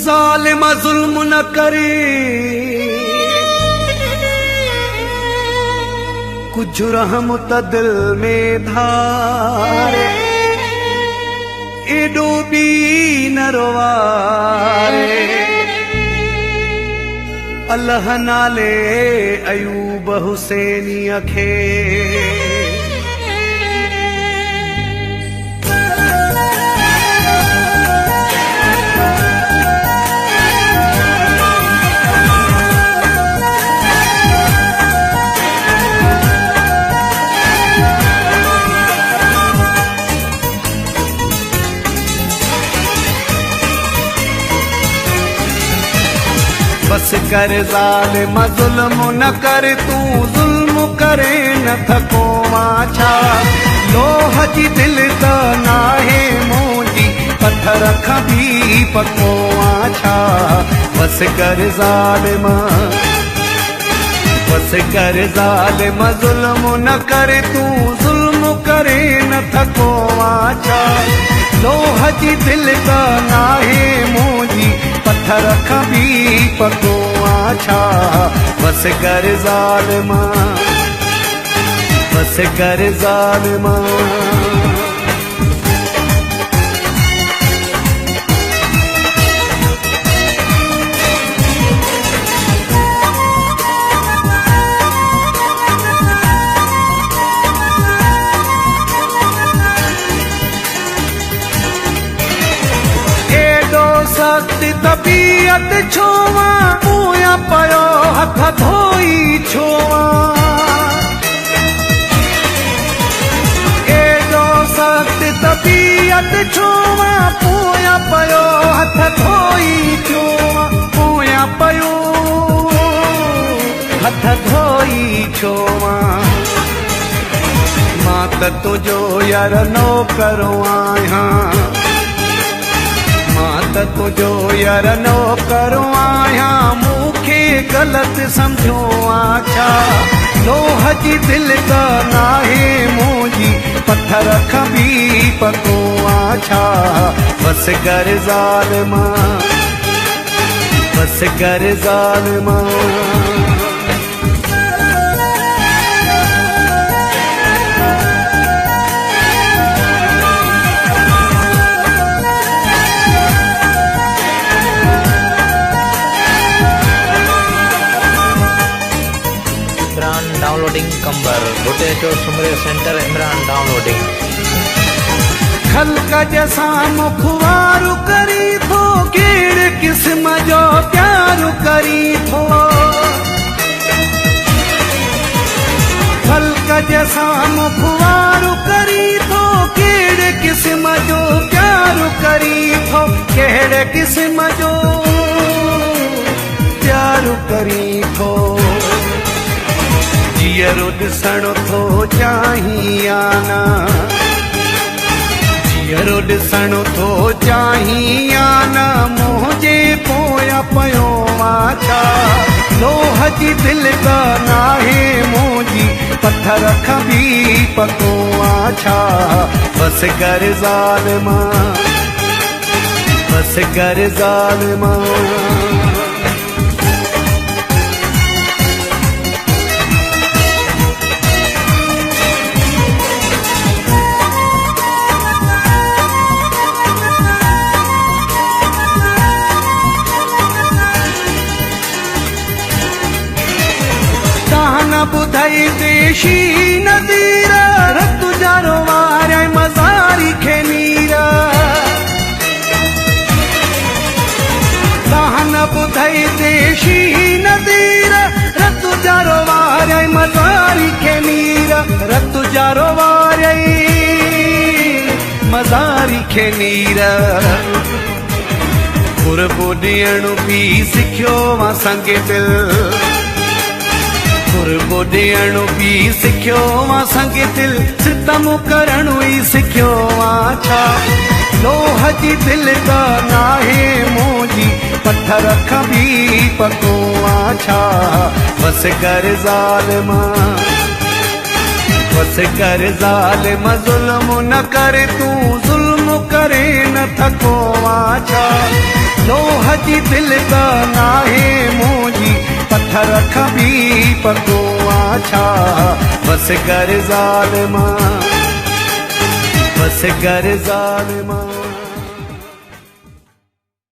ज़ालिम ज़ुल्म न करे, कुछ रहम त दिल में धारे, एडो भी न रोवारे। अल्लाह नाले अयूब हुसैनी खे बस कर ज़ालिम ज़ुल्म न कर, तू ज़ुल्म करे न थको माछा। लोह जी दिल त नाहे मुंहिंजी, पत्थर खां भी पको आछा। बस कर ज़ालिम, बस कर ज़ालिम ज़ुल्म न कर, तू ज़ुल्म करे न थको आछा। लोह जी दिल त नाहे मुंहिंजी, पत्थर खां भी पको आछा। बस कर ज़ालिम, बस कर ज़ालिम। सख्त तबीयत छोवा, पोया पयो हथ धोई छोवा। एडो सख्त तबीयत छोवा, पोया पयो हथ धोई छोवा। पोया पयो हथ धोई छोवा। मां त तुझो यार नौकर आहियां, मां त तुझो यार नौकर आहियां। मूंखे ग़लति सम्झो आछा। लोह जी दिल त नाहे मुंहिंजी, पत्थर खां भी पको आछा। बस कर ज़ालिम, बस कर ज़ालिम। डाउनलोडिंग कंबर बुटेचो सुमरे सेंटर इमरान डाउनलोडिंग। खल्क जैसा मुखवारू करी थो, केड़ किस्म जो प्यार करी थो। खल्क जैसा मुखवारू करी थो, केड़ किस्म जो प्यार करी थो। केड़ किस्म जो प्यार करी थो। जियरो ॾिसण थो चाहियां ना, जियरो ॾिसण थो चाहियां ना। मुंहिंजे पोयां पयो आछा। लोह जी दिल त नाहे मुंहिंजी, पत्थर खां भी पको आछा। बस कर ज़ालिम, बस कर ज़ालिम। बुधाई देशी नदीरा, रतु जारो वारे मज़ारी खे नीरा। तहन बुधाई देशी नदीरा, रतु जारो वारे मज़ारी खे नीरा। रतु जारो वारे मज़ारी खे नीरा। कुर्बो ॾियण भी सिखियो मां संगे दिल, कुर्बो ॾियण भी सिखियो मां संगे दिल। सितम करण ई सिखियो आछा। लोह जी दिल त नाहे मुंहिंजी, पत्थर खां भी पको आछा। बस कर ज़ालिम, बस कर ज़ालिम ज़ुल्म न कर, तू ज़ुल्म करे न थको आछा। लोह जी दिल त नाहे मुंहिंजी पत्थर खां बि पको छा बस कर ज़ालिमा बस कर ज़ालिमा।